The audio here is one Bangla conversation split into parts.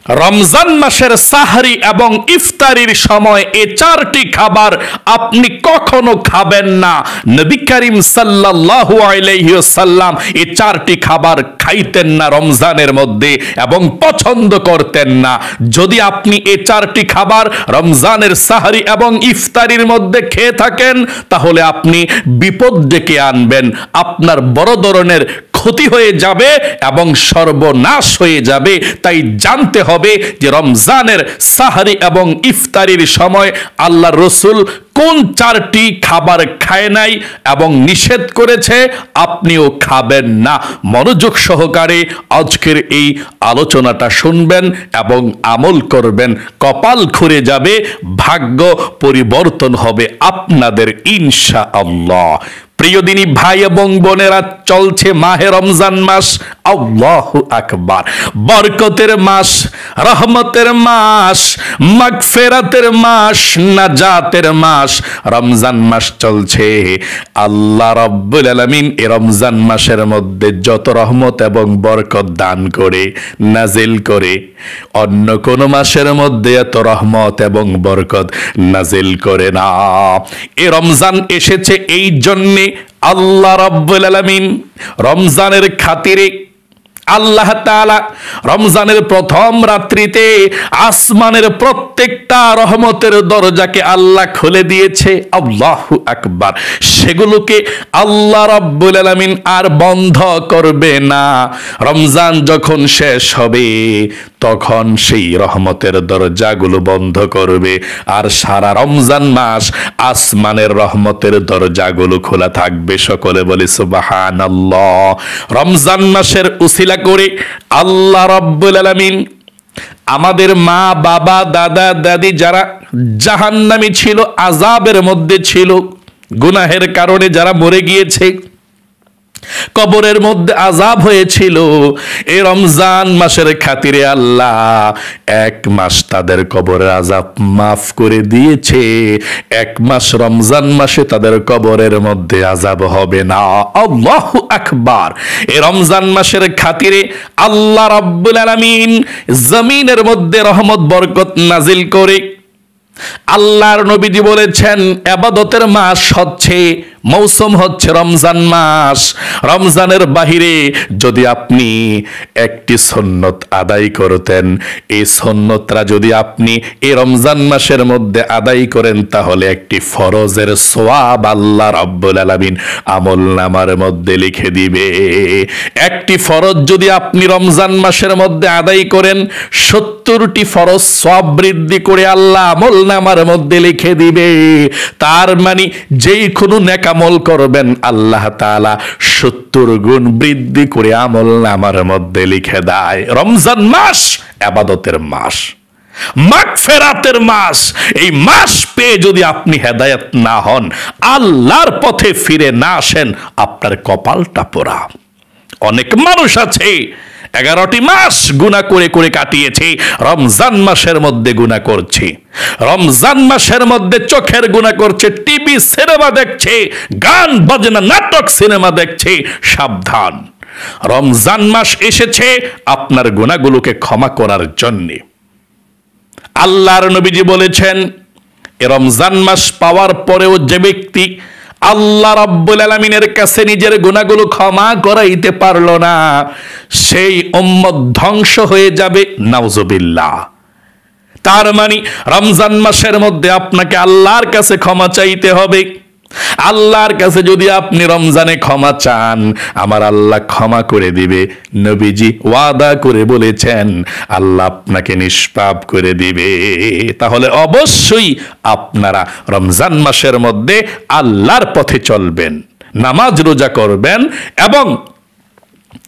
রমজান মাসের সাহরি এবং ইফতারির সময় এই চারটি খাবার আপনি কখনো খাবেন না। নবী করিম সাল্লাল্লাহু আলাইহি ওয়াসাল্লাম এই চারটি খাবার খাইতেন না রমজানের মধ্যে এবং পছন্দ করতেন না। যদি আপনি এই চারটি খাবার রমজানের সাহরি এবং ইফতারির মধ্যে খেয়ে থাকেন তাহলে আপনি বিপদ ডেকে আনবেন, আপনার বড় ধরনের ক্ষতি হয়ে যাবে এবং সর্বনাশ হয়ে যাবে। তাই জানতে হবে যে রমজানের সাহরি এবং ইফতারির সময় আল্লাহর রাসূল কোন চারটি খাবার খায় নাই এবং নিষেধ করেছে, আপনিও খাবেন না। মনোযোগ সহকারে আজকের এই আলোচনাটা শুনবেন এবং আমল করবেন, কপাল খুলে যাবে, ভাগ্য পরিবর্তন হবে আপনাদের ইনশাআল্লাহ। প্রিয় দিনী ভাই এবং বোনেরা, চলছে মাহে রমজান মাস। আল্লাহু আকবার। বরকতের মাস, রহমতের মাস, মাগফিরাতের মাস, নাজাতের মাস রমজান মাস চলছে। আল্লাহ রাব্বুল আলামিন এই রমজান মাসের মধ্যে যত রহমত এবং বরকত দান করে নাজিল করে, অন্য কোন মাসের মধ্যে এত রহমত এবং বরকত নাজিল করে না। এই রমজান এসেছে এই জন্যে আল্লাহ রাব্বুল আলামিন রমজানের খাতিরে আল্লাহ তাআলা রমজানের প্রথম রাত্রিতে আসমানের প্রত্যেকটা রহমতের দরজাকে আল্লাহ খুলে দিয়েছে। আল্লাহু আকবার। সেগুলোকে আল্লাহ রাব্বুল আলামিন আর বন্ধ করবে না। রমজান যখন শেষ হবে তখন সেই রহমতের দরজাগুলো বন্ধ করবে, আর সারা রমজান মাস আসমানের রহমতের দরজাগুলো খোলা থাকবে। সকলে বলি সুবহানাল্লাহ। রমজান মাসের উসিলা করে আল্লাহ রাব্বুল আলামিন আমাদের মা বাবা দাদা দাদি যারা জাহান্নামী ছিল, আযাবের মধ্যে ছিল, গুনাহের কারণে যারা মরে গিয়েছে, কবরের মধ্যে আযাব হয়েছিল, এই রমজান মাসের খাতিরে আল্লাহ এক মাস তাদের কবরের আযাব মাফ করে দিয়েছে। এক মাস রমজান মাসে তাদের কবরের মধ্যে আযাব হবে না। আল্লাহু আকবার। এই রমজান মাসের খাতিরে আল্লাহ রাব্বুল আলামিন জমিনের মধ্যে রহমত বরকত নাজিল করে। আল্লাহর নবীজি বলেছেন ইবাদতের মাস হচ্ছে, মৌসুম হচ্ছে রমজান মাস। রমজানের বাহিরে যদি আপনি একটি সুন্নত আদায় করতেন, এই সুন্নতরা যদি আপনি এই রমজান মাসের মধ্যে আদায় করেন তাহলে একটি ফরজের সওয়াব আল্লাহ রাব্বুল আলামিন আমলনামার মধ্যে লিখে দিবে। একটি ফরজ যদি আপনি রমজান মাসের মধ্যে আদায় করেন 70টি ফরজ সওয়াব বৃদ্ধি করে আল্লাহ আমলনামার মধ্যে লিখে দিবে। তার মানে যেই কোনো নেক আমল করবেন আল্লাহ তাআলা 70 গুণ বৃদ্ধি করে আমলনামার মধ্যে লিখে দেয়। রমজান মাস ইবাদতের মাস, মাগফিরাতের মাস। এই মাস পেয়ে যদি আপনি হেদায়েত না হন, আল্লাহর পথে ফিরে না আসেন, আপনার কপালটা পোড়া। অনেক মানুষ আছে 11টি মাস গুনাহ করে করে কাটিয়েছে, রমজান মাসের মধ্যে গুনাহ করছে। রমজান মাসের মধ্যে চোখের গুনাহ করছে, টিভি সিনেমা দেখছে, গান বাজনা নাটক সিনেমা দেখছে। সাবধান, রমজান মাস এসেছে আপনার গুনাহগুলোকে ক্ষমা করার জন্য। আল্লাহর নবীজি বলেছেন এ রমজান মাস পাওয়ার পরেও যে ব্যক্তি আল্লাহ রাব্বুল আলামিনের কাছে নিজের গুনাহগুলো ক্ষমা করাইতে পারলো না, সেই উম্মত ধ্বংস হয়ে যাবে। নাউজুবিল্লাহ। তার মানে রমজান মাসের মধ্যে আপনাকে আল্লাহর কাছে ক্ষমা চাইতে হবে। আল্লাহর কাছে যদি আপনি রমজানে ক্ষমা চান, আমার আল্লাহ ক্ষমা করে দিবে। নবীজি ওয়াদা করে বলেছেন আল্লাহ আপনাকে নিষ্পাপ করে দিবে। তাহলে অবশ্যই আপনারা রমজান মাসের মধ্যে আল্লাহর পথে চলবেন, নামাজ রোজা করবেন এবং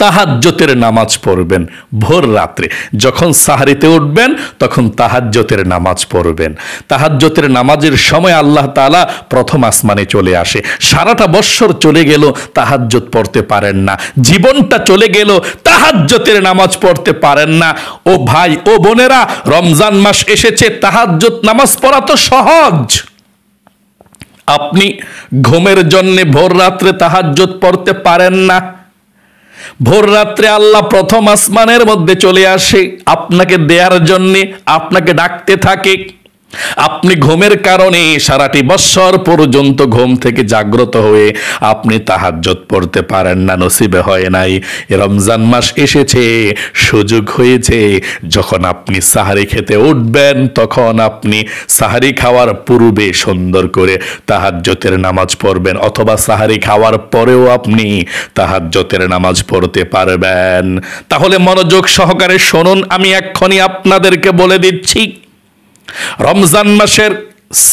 তাহাজ্জুদের নামাজ পড়বেন। ভোর রাত্রে যখন সাহরিতে উঠবেন তখন তাহাজ্জুদের নামাজ পড়বেন। তাহাজ্জুদের নামাজের সময় আল্লাহ তাআলা প্রথম আসমানে চলে আসে। সারাটা বৎসর চলে গেল তাহাজ্জুদ পড়তে পারেন না, জীবনটা চলে গেল তাহাজ্জুদের নামাজ পড়তে পারেন না। ও ভাই ও বোনেরা, রমজান মাস এসেছে, তাহাজ্জুদ নামাজ পড়া তো সহজ। আপনি ঘুমের জন্য ভোর রাত্রে তাহাজ্জুদ পড়তে পারেন না, ভোর রাত্রে আল্লাহ প্রথম আসমানের মধ্যে চলে আসে আপনাকে দেয়ার জন্যে, আপনাকে ডাকতে থাকে। আপনি ঘুমের কারণে সারাটি বৎসর পর্যন্ত ঘুম থেকে জাগ্রত হয়ে আপনি তাহাজ্জুদ পড়তে পারেন না, নসিবে হয় নাই। রমজান মাস এসেছে, সুযোগ হয়েছে, যখন আপনি সাহারি খেতে উঠবেন তখন আপনি সাহারি খাওয়ার পূর্বে সুন্দর করে তাহাজ্জুদের নামাজ পড়বেন, অথবা সাহারি খাওয়ার পরেও আপনি তাহাজ্জুদের নামাজ পড়তে পারবেন। তাহলে মনোযোগ সহকারে শুনুন, আমি এক্ষুনি আপনাদেরকে বলে দিচ্ছি, রমজান মাসের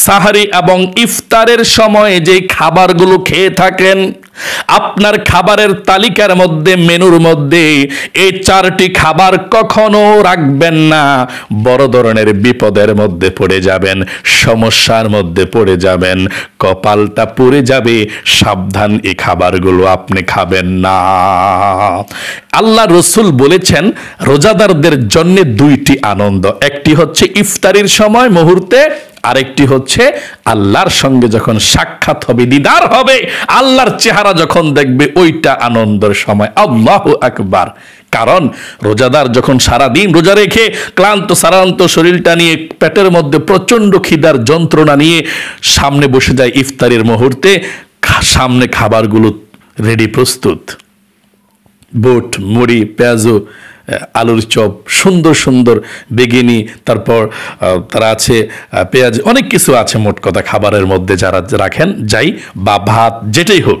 সাহারি এবং ইফতারের সময় যে খাবারগুলো খেয়ে থাকেন, আপনার খাবারের তালিকার মধ্যে, মেনুর মধ্যে এই 4টি খাবার কখনো রাখবেন না। বড় ধরনের বিপদের মধ্যে পড়ে যাবেন, সমস্যার মধ্যে পড়ে যাবেন, কপালটা পুড়ে যাবে। সাবধান, এই খাবারগুলো আপনি খাবেন না। আল্লাহ রসুল বলেছেন রোজাদারদের জন্য 2টি আনন্দ, একটি হচ্ছে ইফতারির সময় মুহূর্তে, আরেকটি হচ্ছে আল্লাহর সঙ্গে যখন সাক্ষাৎ হবে, দিদার হবে, আল্লাহর চেহারা যখন দেখবে, ওইটা আনন্দের সময়। আল্লাহু আকবার। কারণ রোজাদার যখন সারাদিন রোজা রেখে ক্লান্ত সারান্ত শরীরটা নিয়ে, পেটের মধ্যে প্রচন্ড খিদার যন্ত্রণা নিয়ে সামনে বসে যায় ইফতারের মুহূর্তে, সামনে খাবারগুলো রেডি, প্রস্তুত, বুট, মুড়ি, পেঁয়াজু, আলুর চপ, সুন্দর সুন্দর বেগুনি, তারপর তারা আছে পেঁয়াজ, অনেক কিছু আছে মোট কথা খাবারের মধ্যে যারা রাখেন, যাই বা ভাত, যেটাই হোক,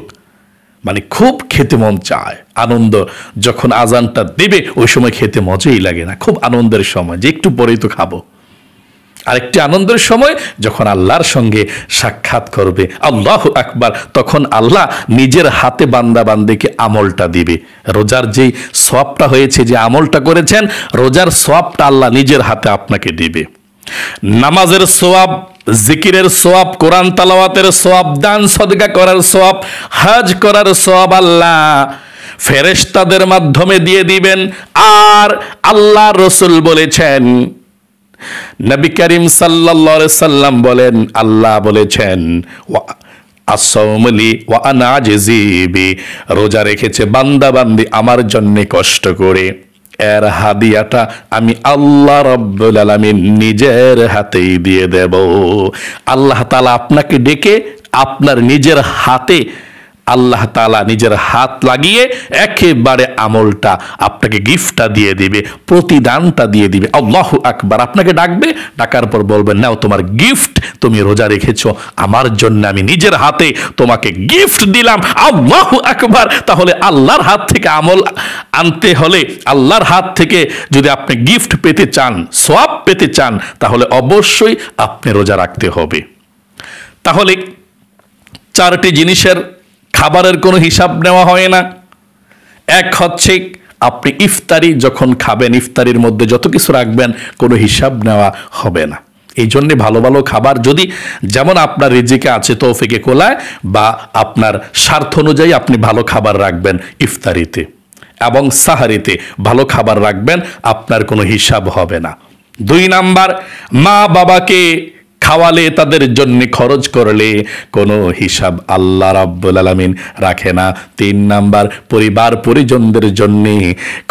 মানে খুব খেতে মন চায়। আনন্দ যখন আজানটা দেবে ওই সময় খেতে মজাই লাগে না, খুব আনন্দের সময়, যে একটু পরেই তো খাবো। আরেকটি আনন্দের সময় যখন আল্লাহর সঙ্গে সাক্ষাৎ করবে, আল্লাহু আকবার, তখন আল্লাহ নিজের হাতে বান্দা বান্দিকে আমলটা দিবে। রোজার যেই সওয়াবটা হয়েছে, যে আমলটা করেছেন, রোজার সওয়াবটা আল্লাহ নিজের হাতে আপনাকে দিবে। নামাজের সওয়াব, জিকিরের সওয়াব, কোরআন তেলাওয়াতের সওয়াব, দান সদকা করার সওয়াব, হজ করার সওয়াব আল্লাহ ফেরেশতাদের মাধ্যমে দিয়ে দিবেন। আর আল্লাহ রসুল বলেছেন, নবী করিম সাল্লাল্লাহু আলাইহি সাল্লাম বলেন, আল্লাহ বলেছেন, আসসাউমুলি ওয়া আনা আজজি বি, রোজা রেখেছে বান্দা বান্দি আমার জন্য কষ্ট করে, এর হাদিয়াটা আমি আল্লাহ রাব্বুল আলামিন নিজের হাতেই দিয়ে দেব। আল্লাহ তাআলা আপনাকে ডেকে আপনার নিজের হাতে, আল্লাহ তাআলা নিজের হাত লাগিয়ে একেবারে আমলটা আপনাকে গিফটটা দিয়ে দিবে, প্রতিদানটা দিয়ে দিবে। আল্লাহু আকবার। আপনাকে ডাকবে, ডাকার পর বলবেন, নাও তোমার গিফট, তুমি রোজা রেখেছো আমার জন্য, আমি নিজের হাতে তোমাকে গিফট দিলাম। আল্লাহু আকবার। তাহলে আল্লাহর হাত থেকে আমল আনতে হলে, আল্লাহর হাত থেকে যদি আপনি গিফট পেতে চান, সওয়াব পেতে চান, তাহলে অবশ্যই আপনি রোজা রাখতে হবে। তাহলে 4টি জিনিসের খাবারের কোনো হিসাব নেওয়া হয় না। এক হচ্ছে আপনি ইফতারি যখন খাবেন, ইফতারির মধ্যে যত কিছু রাখবেন কোনো হিসাব নেওয়া হবে না। এই জন্যে ভালো ভালো খাবার, যদি যেমন আপনার রিজিকে আছে তৌফিকে কোলায়, বা আপনার স্বার্থ অনুযায়ী আপনি ভালো খাবার রাখবেন ইফতারিতে, এবং সাহারিতে ভালো খাবার রাখবেন, আপনার কোনো হিসাব হবে না। 2 নাম্বার, মা বাবাকে খাওয়ালে, তাদের জন্য খরচ করলে কোনো হিসাব আল্লাহ রাব্বুল আলামিন রাখে না। 3 নাম্বার, পরিবার পরিজনদের জন্য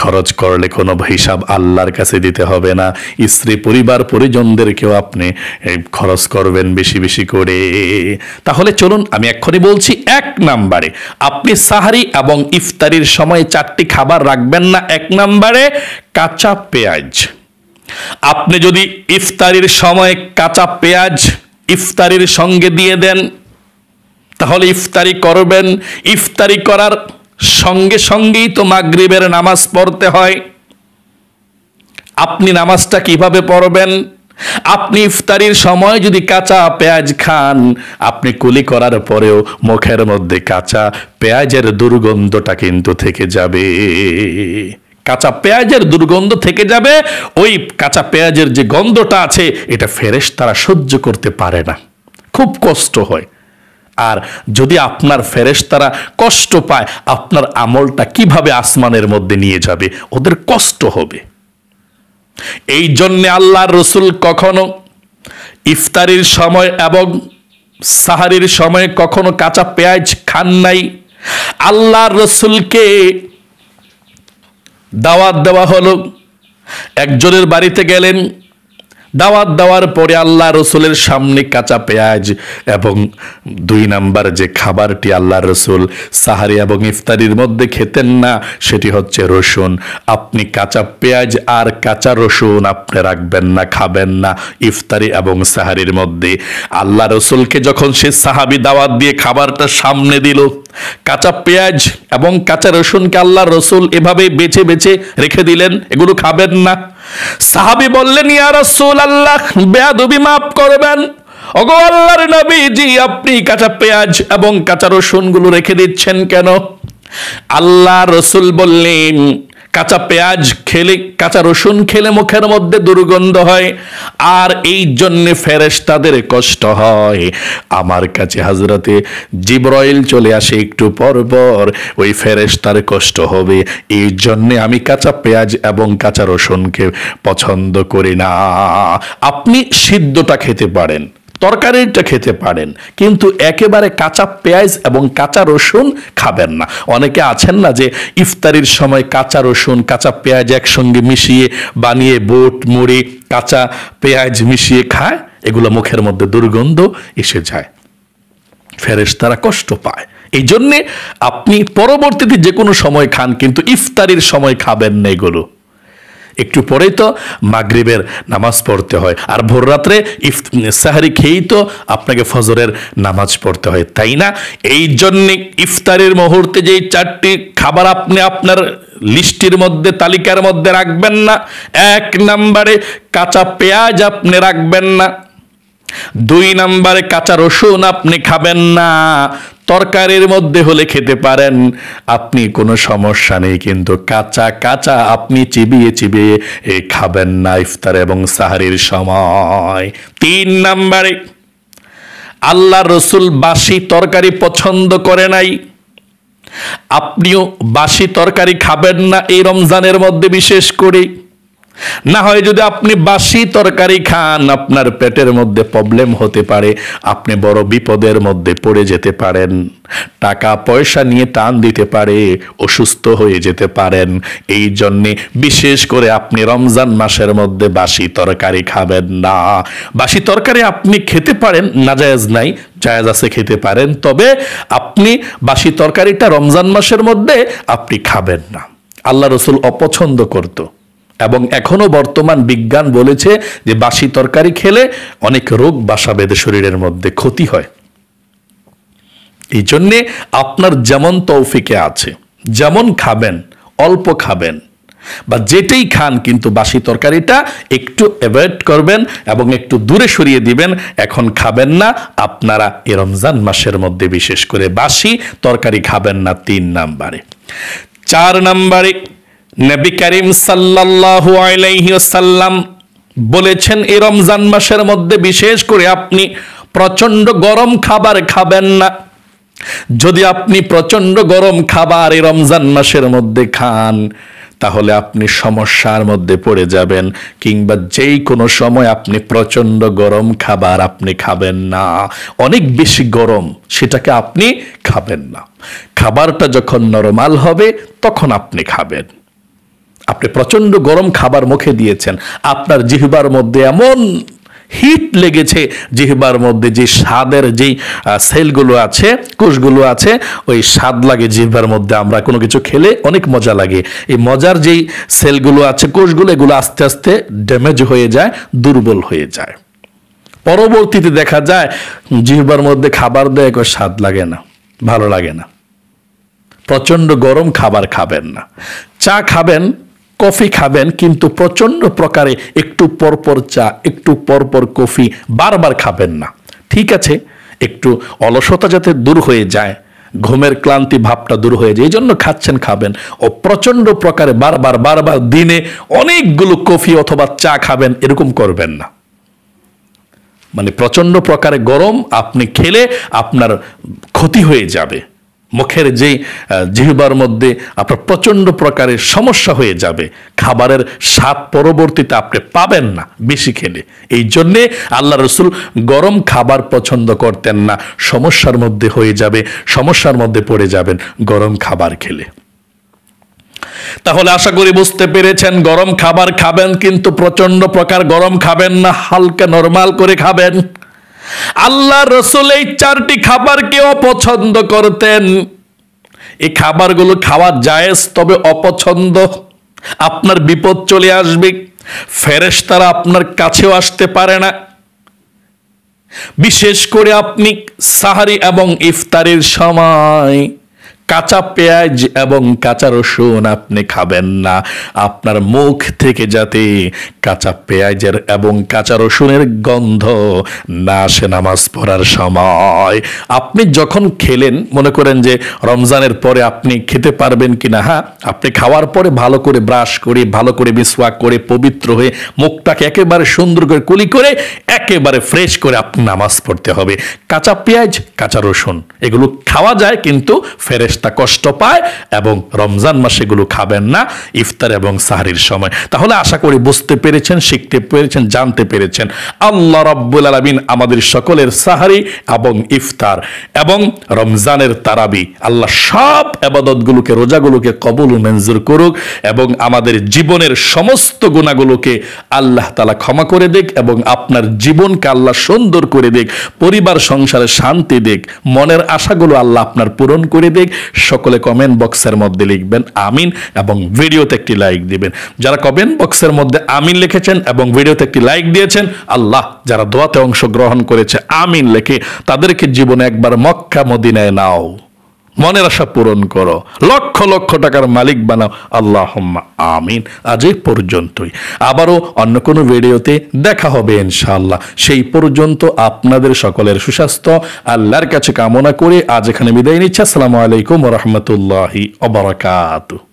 খরচ করলে কোনো হিসাব আল্লাহর কাছে দিতে হবে না। স্ত্রী পরিবার পরিজনদেরকেও আপনি খরচ করবেন বেশি বেশি করে। তাহলে চলুন আমি এক্ষুনি বলছি। 1 নাম্বারে আপনি সাহারি এবং ইফতারির সময় 4টি খাবার রাখবেন না। 1 নাম্বারে কাঁচা পেঁয়াজ। আপনি যদি ইফতারির সময় কাঁচা পেঁয়াজ ইফতারির সঙ্গে দিয়ে দেন, তাহলে ইফতারি করবেন, ইফতারি করার সঙ্গে সঙ্গেই তো মাগরিবের নামাজ পড়তে হয়। আপনি নামাজটা কিভাবে পড়বেন? আপনি ইফতারির সময় যদি কাঁচা পেঁয়াজ খান, আপনি কুলি করার পরেও মুখের মধ্যে কাঁচা পেঁয়াজের দুর্গন্ধটা কিন্তু থেকে যাবে। কাঁচা পেঁয়াজের দুর্গন্ধ থেকে যাবে। ওই কাঁচা পেঁয়াজের যে গন্ধটা আছে, এটা ফেরেশতারা সহ্য করতে পারে না, খুব কষ্ট হয়। আর যদি আপনার ফেরেশতারা কষ্ট পায়, আপনার আমলটা কিভাবে আসমানের মধ্যে নিয়ে যাবে? ওদের কষ্ট হবে। এই জন্যে আল্লাহর রসুল কখনো ইফতারির সময় এবং সাহারির সময় কখনো কাঁচা পেঁয়াজ খান নাই। আল্লাহর রসুলকে দাওয়াত দেওয়া হলো, একজনের বাড়িতে গেলেন, দাওয়াত দেওয়ার পরে আল্লাহ রসুলের সামনে কাঁচা পেঁয়াজ এবং 2 নাম্বার যে খাবারটি আল্লাহ রসুল সাহারি এবং ইফতারির মধ্যে খেতেন না সেটি হচ্ছে রসুন। আপনি কাঁচা পেঁয়াজ আর কাঁচা রসুন আপনি রাখবেন না, খাবেন না ইফতারি এবং সাহারির মধ্যে। আল্লাহ রসুলকে যখন সে সাহাবি দাওয়াত দিয়ে খাবারটা সামনে দিল, কাঁচা পেঁয়াজ এবং কাঁচা রসুনকে আল্লাহ রসুল এভাবে বেছে বেছে রেখে দিলেন, এগুলো খাবেন না। সাহাবী বললেন, ইয়া রাসূলুল্লাহ, বেয়াদবি মাফ করবেন, ওগো আল্লাহর নবীজি, আপনি কাঁচা পেঁয়াজ এবং কাঁচা রসুন গুলো রেখে দিচ্ছেন কেন? আল্লাহ রসুল বললেন, কাঁচা পেঁয়াজ খেলে, কাঁচা রসুন খেলে মুখের মধ্যে দুর্গন্ধ হয়, আর এই জন্য ফেরেশতাদের কষ্ট হয়। আমার কাছে হযরতে জিবরাইল চলে আসে একটু পর পর, ওই ফেরেশতার কষ্ট হবে, এই জন্য আমি কাঁচা পেঁয়াজ এবং কাঁচা রসুনকে পছন্দ করি না। আপনি সিদ্ধটা খেতে পারেন, তরকারিটা খেতে পারেন, কিন্তু একেবারে কাঁচা পেঁয়াজ এবং কাঁচা রসুন খাবেন না। অনেকে আছেন না যে ইফতারির সময় কাঁচা রসুন কাঁচা পেঁয়াজ একসঙ্গে মিশিয়ে বানিয়ে বুট মুড়ি কাঁচা পেঁয়াজ মিশিয়ে খায়, এগুলো মুখের মধ্যে দুর্গন্ধ এসে যায়, ফেরেশতারা কষ্ট পায়। এই জন্যে আপনি পরবর্তীতে যে কোনো সময় খান, কিন্তু ইফতারির সময় খাবেন না এগুলো। একটু পরেই তো মাগরিবের নামাজ পড়তে হয়, আর ভোর রাত্রে সাহারি খেয়েই তো আপনাকে ফজরের নামাজ পড়তে হয়, তাই না? এই জন্যে ইফতারের মুহূর্তে যে 4টি খাবার আপনি আপনার লিস্টের মধ্যে, তালিকার মধ্যে রাখবেন না। 1 নম্বরে কাঁচা পেঁয়াজ আপনি রাখবেন না, 2 নম্বরে কাঁচা রসুন আপনি খাবেন না, তরকারির মধ্যে হলে খেতে পারেন, আপনি কোনো সমস্যা নেই, কিন্তু কাঁচা কাঁচা আপনি চিবিয়ে চিবিয়ে খাবেন না ইফতার এবং সাহারির সময়। 3 নম্বরে আল্লাহ রসুল বাসি তরকারি পছন্দ করে নাই, আপনিও বাসি তরকারি খাবেন না এই রমজানের মধ্যে বিশেষ করে। না হয় যদি আপনি বাসি তরকারি খান, আপনার পেটের মধ্যে প্রবলেম হতে পারে, আপনি বড় বিপদের মধ্যে পড়ে যেতে পারেন, টাকা পয়সা নিয়ে টান দিতে পারে, অসুস্থ হয়ে যেতে পারেন। এই জন্যে বিশেষ করে আপনি রমজান মাসের মধ্যে বাসি তরকারি খাবেন না। বাসি তরকারি আপনি খেতে পারেন, নাজায়েজ নাই, জায়েজ আছে, খেতে পারেন, তবে আপনি বাসি তরকারিটা রমজান মাসের মধ্যে আপনি খাবেন না। আল্লাহ রসুল অপছন্দ করত, এবং এখনো বর্তমান বিজ্ঞান বলেছে যে বাসি তরকারি খেলে অনেক রোগ বাসা বেঁধে শরীরের মধ্যে ক্ষতি হয়। এই জন্যে আপনার যেমন তৌফিকে আছে, যেমন খাবেন, অল্প খাবেন, বা যেটাই খান, কিন্তু বাসি তরকারিটা একটু অ্যাভয়েড করবেন এবং একটু দূরে সরিয়ে দিবেন, এখন খাবেন না আপনারা এই রমজান মাসের মধ্যে বিশেষ করে বাসি তরকারি খাবেন না। 3 নম্বরে। 4 নম্বরে নবী করিম সাল্লাল্লাহু আলাইহি ওয়াসাল্লাম বলেছেন, এই রমজান মাসের মধ্যে বিশেষ করে আপনি প্রচন্ড গরম খাবার খাবেন না। যদি আপনি প্রচন্ড গরম খাবার এই রমজান মাসের মধ্যে খান, তাহলে আপনি সমস্যার মধ্যে পড়ে যাবেন, কিংবা যেই কোনো সময় আপনি প্রচন্ড গরম খাবার আপনি খাবেন না। অনেক বেশি গরম, সেটাকে আপনি খাবেন না। খাবারটা যখন নরমাল হবে তখন আপনি খাবেন। আপনি প্রচন্ড গরম খাবার মুখে দিয়েছেন, আপনার জিহ্বার মধ্যে এমন হিট লেগেছে, জিহ্বার মধ্যে যে স্বাদের যেই সেলগুলো আছে, কোষগুলো আছে, ওই স্বাদ লাগে জিহ্বার মধ্যে। আমরা কোনো কিছু খেলে অনেক মজা লাগে, এই মজার যেই সেলগুলো আছে, কোষগুলো, এগুলো আস্তে আস্তে ড্যামেজ হয়ে যায়, দুর্বল হয়ে যায়। পরবর্তীতে দেখা যায় জিহ্বার মধ্যে খাবার দেয়, কোনো স্বাদ লাগে না, ভালো লাগে না। প্রচন্ড গরম খাবার খাবেন না। চা খাবেন, কফি খাবেন, কিন্তু প্রচন্ড প্রকারে একটু পরপর চা, একটু পরপর কফি বারবার খাবেন না। ঠিক আছে, একটু অলসতা যাতে দূর হয়ে যায়, ঘুমের ক্লান্তি ভাবটা দূর হয়ে যায়, এই জন্য খাচ্ছেন, খাবেন। ও প্রচন্ড প্রকারে বারবার বারবার দিনে অনেকগুলো কফি অথবা চা খাবেন, এরকম করবেন না। মানে প্রচন্ড প্রকারে গরম আপনি খেলে আপনার ক্ষতি হয়ে যাবে, মুখের যেই জিহ্বার মধ্যে আপনার প্রচন্ড প্রকারের সমস্যা হয়ে যাবে, খাবারের স্বাদ পরবর্তীতে আপনি পাবেন না বেশি খেলে। এই জন্যে আল্লাহ রসুল গরম খাবার পছন্দ করতেন না, সমস্যার মধ্যে হয়ে যাবে, সমস্যার মধ্যে পড়ে যাবেন গরম খাবার খেলে। তাহলে আশা করি বুঝতে পেরেছেন, গরম খাবার খাবেন কিন্তু প্রচন্ড প্রকার গরম খাবেন না, হালকা নরমাল করে খাবেন। আল্লাহ রাসূল এই 4টি খাবারকে অপছন্দ করতেন। এই খাবারগুলো খাওয়া জায়েজ, তবে অপছন্দ। আপনার বিপদ চলে আসবে, ফেরেশতারা আপনার কাছেও আসতে পারে না। বিশেষ করে আপনি সাহারি এবং ইফতারের সময় কাঁচা পেঁয়াজ এবং কাঁচা রসুন আপনি খাবেন না। আপনার মুখ থেকে যাতে কাঁচা পেঁয়াজের এবং কাঁচা রসুনের গন্ধ না আসে নামাজ পড়ার সময়। আপনি যখন খেলেন, মনে করেন যে রমজানের পরে আপনি খেতে পারবেন কিনা, হ্যাঁ, আপনি খাওয়ার পরে ভালো করে ব্রাশ করে, ভালো করে মিসওয়াক করে, পবিত্র হয়ে মুখটাকে একেবারে সুন্দর করে কুলি করে একেবারে ফ্রেশ করে আপনি নামাজ পড়তে হবে। কাঁচা পেঁয়াজ, কাঁচা রসুন এগুলো খাওয়া যায়, কিন্তু ফেরেশতা কষ্ট পায়, এবং রমজান মাসে এগুলো খাবেন না ইফতার এবং সাহরির সময়। তাহলে আশা করি বুঝতে পেরেছেন, শিখতে পেরেছেন, জানতে পেরেছেন। আল্লাহ রাব্বুল আলামিন আমাদের সকলের সাহরি এবং ইফতার এবং রমজানের তারাবি, আল্লাহ সব ইবাদতগুলোকে, রোজাগুলোকে কবুল ও মঞ্জুর করুক, এবং আমাদের জীবনের সমস্ত গুনাহগুলোকে আল্লাহ তাআলা ক্ষমা করে দিক, এবং আপনার জীবনকে আল্লাহ সুন্দর করে দিক, পরিবার সংসারে শান্তি দিক, মনের আশাগুলো আল্লাহ আপনার পূরণ করে দিক। সকলে কমেন্ট বক্সের মধ্যে লিখবেন আমিন, এবং ভিডিওতে একটি লাইক দিবেন। যারা কমেন্ট বক্সের মধ্যে আমিন লিখেছেন এবং ভিডিওতে একটি লাইক দিয়েছেন, আল্লাহ যারা দোয়াতে অংশগ্রহণ করেছে আমিন লিখে, তাদেরকে জীবনে একবার মক্কা মদিনায় নাও, মনের আশা পূরণ করো, লক্ষ লক্ষ টাকার মালিক বানাও, আল্লাহুম্মা আমিন। আজ এই পর্যন্তই, আবারও অন্য কোনো ভিডিওতে দেখা হবে ইনশাআল্লাহ। সেই পর্যন্ত আপনাদের সকলের সুস্বাস্থ্য আল্লাহর কাছে কামনা করে আজ এখানে বিদায় নিচ্ছি। আসসালামু আলাইকুম ওয়া রাহমাতুল্লাহি ওয়া বারাকাতুহু।